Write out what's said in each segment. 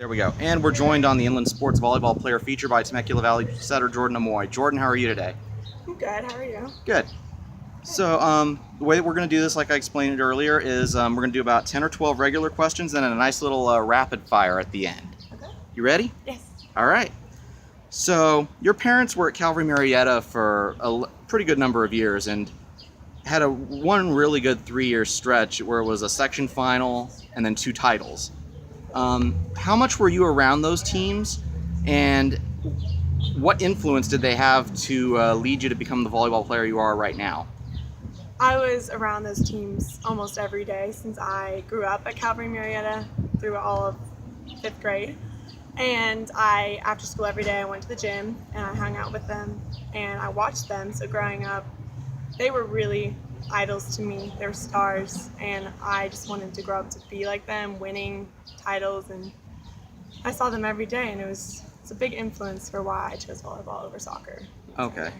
There we go. And we're joined on the Inland Sports Volleyball Player feature by Temecula Valley setter Jordyn Amoy. Jordyn, how are you today? I'm good. How are you? Good. So the way that we're going to do this, like I explained it earlier, is we're going to do about 10 or 12 regular questions and then a nice little rapid fire at the end. Okay. You ready? Yes. All right. So your parents were at Calvary Marietta for a pretty good number of years and had one really good 3-year stretch where it was a section final and then 2 titles. How much were you around those teams, and what influence did they have to lead you to become the volleyball player you are right now? I was around those teams almost every day since I grew up at Calvary Marietta through all of 5th grade. And after school every day, I went to the gym and I hung out with them and I watched them. So growing up, they were really idols to me. They were stars, and I just wanted to grow up to be like them, winning titles, and I saw them every day, and it's a big influence for why I chose volleyball over soccer. Okay.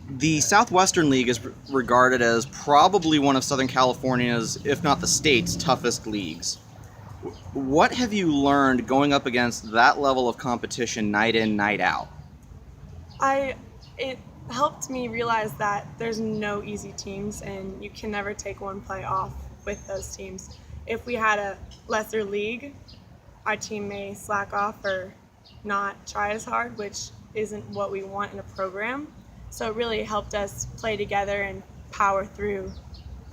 The Southwestern League is regarded as probably one of Southern California's, if not the state's, toughest leagues. What have you learned going up against that level of competition night in, night out? It helped me realize that there's no easy teams, and you can never take one play off with those teams. If we had a lesser league, our team may slack off or not try as hard, which isn't what we want in a program. So it really helped us play together and power through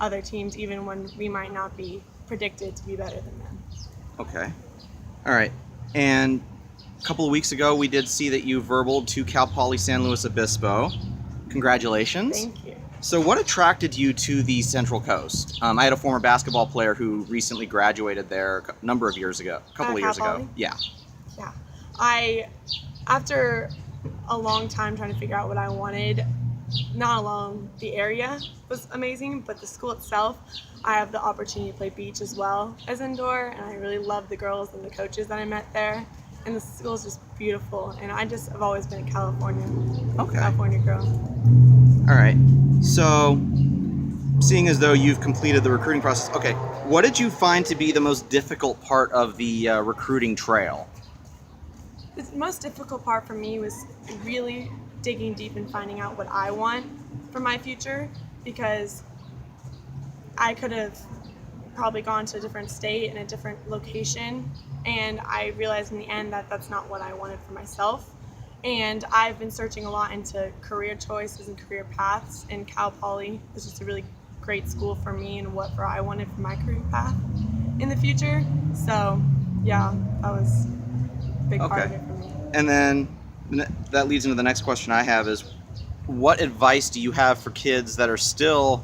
other teams, even when we might not be predicted to be better than them. Okay. All right. And a couple of weeks ago, we did see that you verbaled to Cal Poly San Luis Obispo. Congratulations. Thank you. So what attracted you to the Central Coast? I had a former basketball player who recently graduated there a number of years ago, a couple of years ago. Yeah. Yeah. After a long time trying to figure out what I wanted, not alone the area was amazing, but the school itself, I have the opportunity to play beach as well as indoor, and I really love the girls and the coaches that I met there. And the school is just beautiful, and I've always been a California girl. All right. So, seeing as though you've completed the recruiting process, okay, what did you find to be the most difficult part of the recruiting trail? The most difficult part for me was really digging deep and finding out what I want for my future, because I could have probably gone to a different state and a different location, and I realized in the end that that's not what I wanted for myself. And I've been searching a lot into career choices and career paths, and Cal Poly was just a really great school for me and what I wanted for my career path in the future. So yeah, that was a big part of it for me. And then that leads into the next question I have is, what advice do you have for kids that are still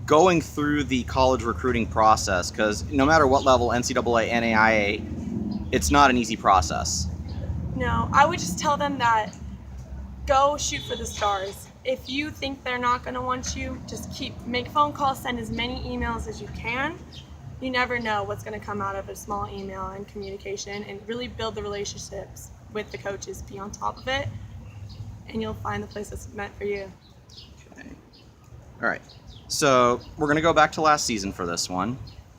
going through the college recruiting process? Because no matter what level, NCAA, NAIA, it's not an easy process. No, I would just tell them that go shoot for the stars. If you think they're not going to want you, just make phone calls, send as many emails as you can. You never know what's going to come out of a small email and communication, and really build the relationships with the coaches, be on top of it, and you'll find the place that's meant for you. Okay. All right. So we're going to go back to last season for this one.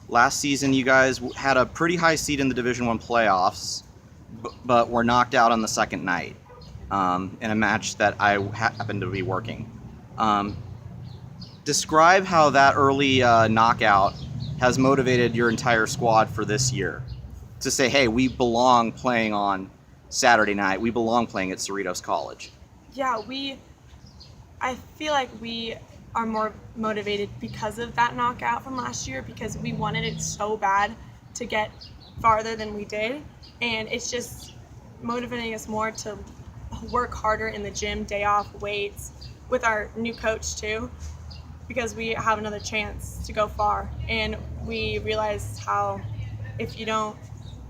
Last season, you guys had a pretty high seed in the Division I playoffs, but were knocked out on the second night in a match that I happened to be working. Describe how that early knockout has motivated your entire squad for this year to say, hey, we belong playing on Saturday night. We belong playing at Cerritos College. Yeah, I feel like we are more motivated because of that knockout from last year, because we wanted it so bad to get farther than we did, and it's just motivating us more to work harder in the gym, day off, weights, with our new coach too, because we have another chance to go far. And we realize how if you don't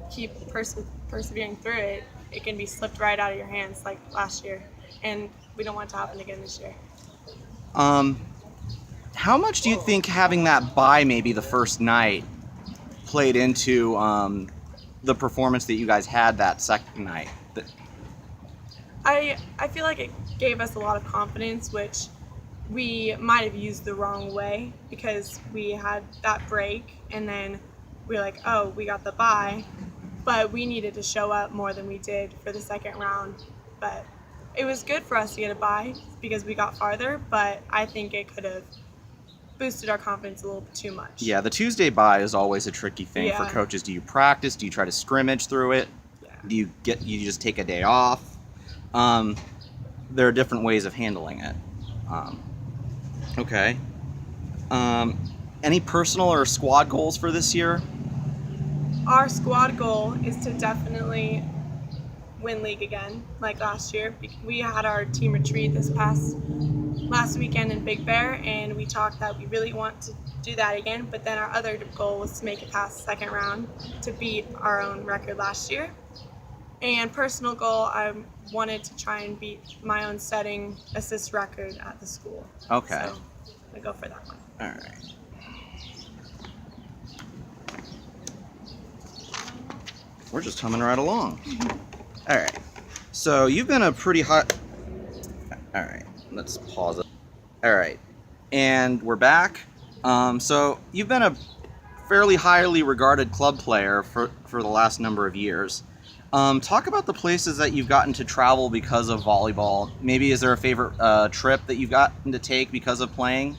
keep persevering through it, it can be slipped right out of your hands like last year, and we don't want it to happen again this year. How much do you think having that bye maybe the first night played into the performance that you guys had that second night? I feel like it gave us a lot of confidence, which we might have used the wrong way, because we had that break and then we were like, oh, we got the bye, but we needed to show up more than we did for the second round. But it was good for us to get a bye because we got farther, but I think it could have boosted our confidence a little bit too much. Yeah, the Tuesday bye is always a tricky thing for Yeah. coaches. Do you practice? Do you try to scrimmage through it? Yeah. Do you just take a day off? There are different ways of handling it. Okay. Any personal or squad goals for this year? Our squad goal is to definitely win league again, like last year. We had our team retreat last weekend in Big Bear, and we talked that we really want to do that again. But then our other goal was to make it past the second round to beat our own record last year. And personal goal, I wanted to try and beat my own setting assist record at the school. Okay. So I go for that one. All right. We're just humming right along. All right. So you've been a pretty hot. All right. Let's pause it. All right. And we're back. So you've been a fairly highly regarded club player for the last number of years. Talk about the places that you've gotten to travel because of volleyball. Maybe is there a favorite trip that you've gotten to take because of playing?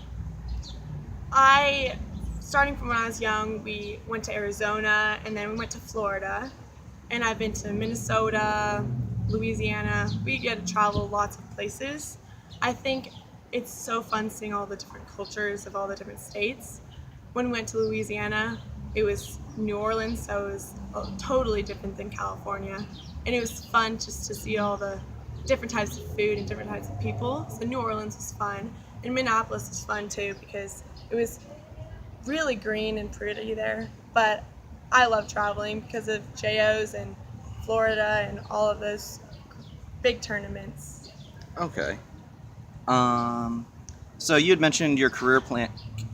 Starting from when I was young, we went to Arizona and then we went to Florida. And I've been to Minnesota, Louisiana. We get to travel lots of places. I think it's so fun seeing all the different cultures of all the different states. When we went to Louisiana, it was New Orleans, so it was totally different than California. And it was fun just to see all the different types of food and different types of people. So New Orleans was fun. And Minneapolis was fun too because it was really green and pretty there. But I love traveling because of JOs and Florida and all of those big tournaments. Okay. So you had mentioned your career plan.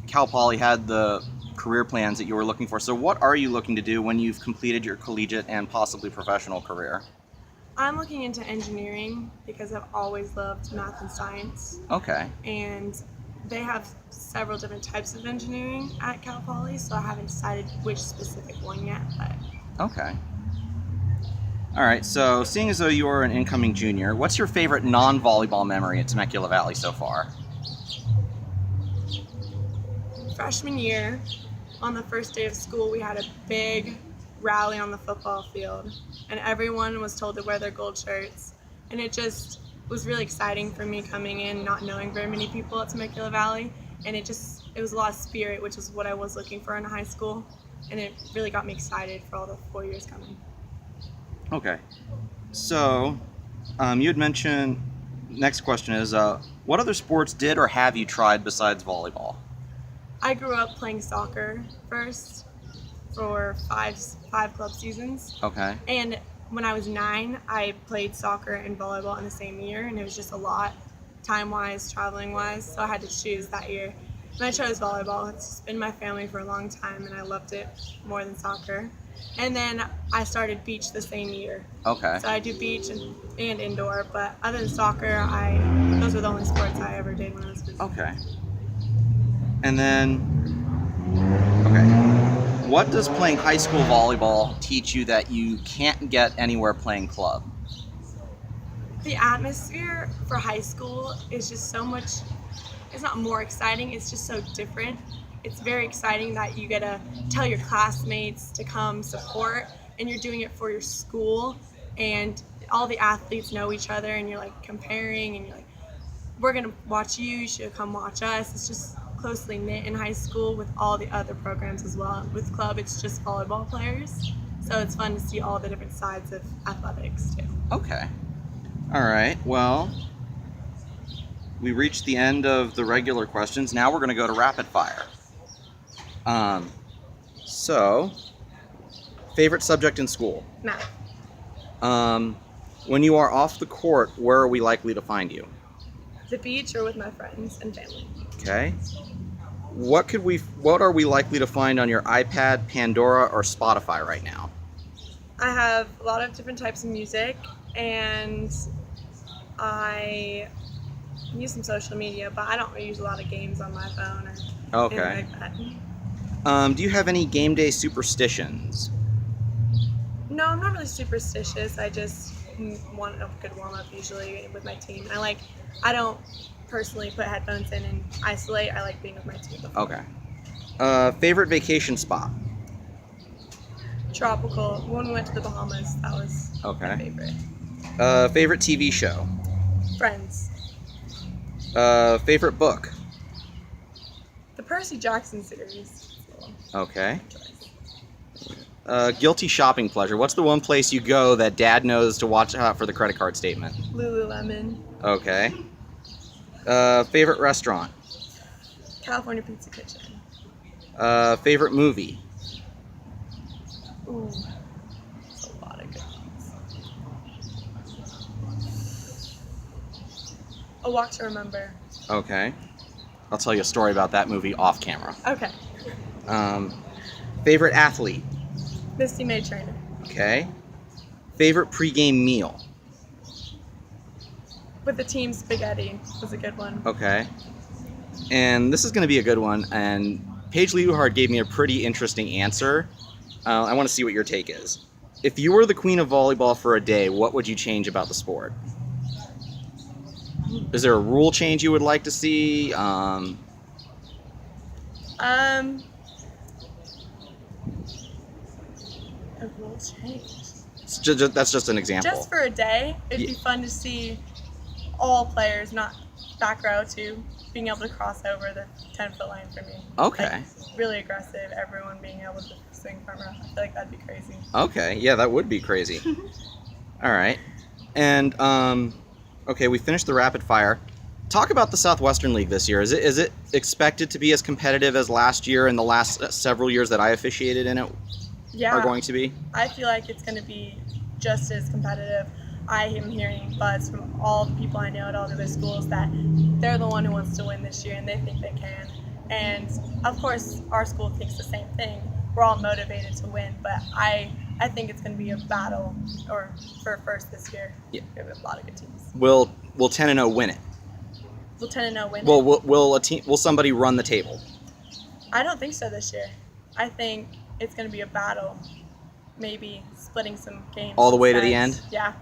Cal Poly had the career plans that you were looking for. So what are you looking to do when you've completed your collegiate and possibly professional career? I'm looking into engineering because I've always loved math and science. Okay. And they have several different types of engineering at Cal Poly, so I haven't decided which specific one yet, but Okay. All right. So seeing as though you are an incoming junior, what's your favorite non-volleyball memory at Temecula Valley so far? freshman year, on the first day of school, we had a big rally on the football field, and everyone was told to wear their gold shirts, and it just was really exciting for me coming in, not knowing very many people at Temecula Valley, and it was a lot of spirit, which is what I was looking for in high school, and it really got me excited for all the 4 years coming. Okay. So, you had mentioned, next question is, what other sports did or have you tried besides volleyball? I grew up playing soccer first for five club seasons. Okay. And when I was 9, I played soccer and volleyball in the same year, and it was just a lot, time-wise, traveling-wise, so I had to choose that year. And I chose volleyball. It's just been my family for a long time, and I loved it more than soccer. And then I started beach the same year. Okay. So I do beach and indoor, but other than soccer, those were the only sports I ever did when I was visiting. Okay. And then, okay, what does playing high school volleyball teach you that you can't get anywhere playing club? The atmosphere for high school is just so much, it's not more exciting, it's just so different. It's very exciting that you get to tell your classmates to come support, and you're doing it for your school, and all the athletes know each other, and you're like comparing, and you're like, we're gonna watch you, you should come watch us. It's just closely knit in high school with all the other programs as well. With club, it's just volleyball players, so it's fun to see all the different sides of athletics too. Okay. All right. Well, we reached the end of the regular questions. Now we're going to go to rapid fire. So, favorite subject in school? Math. When you are off the court, where are we likely to find you? The beach or with my friends and family. Okay. What are we likely to find on your iPad, Pandora, or Spotify right now? I have a lot of different types of music, and I use some social media, but I don't use a lot of games on my phone or Okay. anything like that. Do you have any game day superstitions? No, I'm not really superstitious. I just want a good warm up usually with my team. I don't personally put headphones in and isolate. I like being with my team. Okay. Favorite vacation spot? Tropical. When we went to the Bahamas, that was Okay. my favorite. Favorite TV show? Friends. Favorite book? The Percy Jackson series. Okay. Guilty shopping pleasure. What's the one place you go that Dad knows to watch out for the credit card statement? Lululemon. Okay. Favorite restaurant? California Pizza Kitchen. Favorite movie? Ooh, that's a lot of good ones. A Walk to Remember. Okay. I'll tell you a story about that movie off camera. Okay. Favorite athlete? Misty May Trainer. Okay. Favorite pregame meal? With the team spaghetti was a good one. Okay. And this is going to be a good one. And Paige Leuhard gave me a pretty interesting answer. I want to see what your take is. If you were the queen of volleyball for a day, what would you change about the sport? Is there a rule change you would like to see? A rule change. That's just an example. Just for a day, it'd be fun to see all players, not back row too, being able to cross over the 10-foot line for me. Okay. Like, really aggressive, everyone being able to swing from row. I feel like that'd be crazy. Okay, yeah, that would be crazy. All right. And, okay, we finished the rapid fire. Talk about the Southwestern League this year. Is it expected to be as competitive as last year and the last several years that I officiated in it Yeah, are going to be? I feel like it's going to be just as competitive. I am hearing buzz from all the people I know at all the other schools that they're the one who wants to win this year and they think they can. And of course, our school thinks the same thing. We're all motivated to win, but I think it's going to be a battle for first this year. Yeah. We have a lot of good teams. Will 10-0 win it? Will 10-0 win? Well, will somebody run the table? I don't think so this year. I think it's going to be a battle. Maybe splitting some games. All the way to the sets. end? Yeah.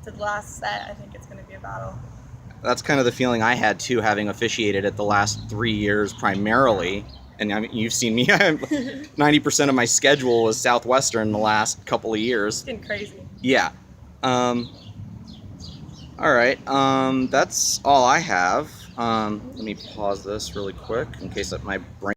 To the last set, I think it's going to be a battle. That's kind of the feeling I had too, having officiated it the last 3 years primarily. And I mean, you've seen me. 90% of my schedule was Southwestern the last couple of years. It's getting crazy. Yeah. All right. That's all I have. Let me pause this really quick in case my brain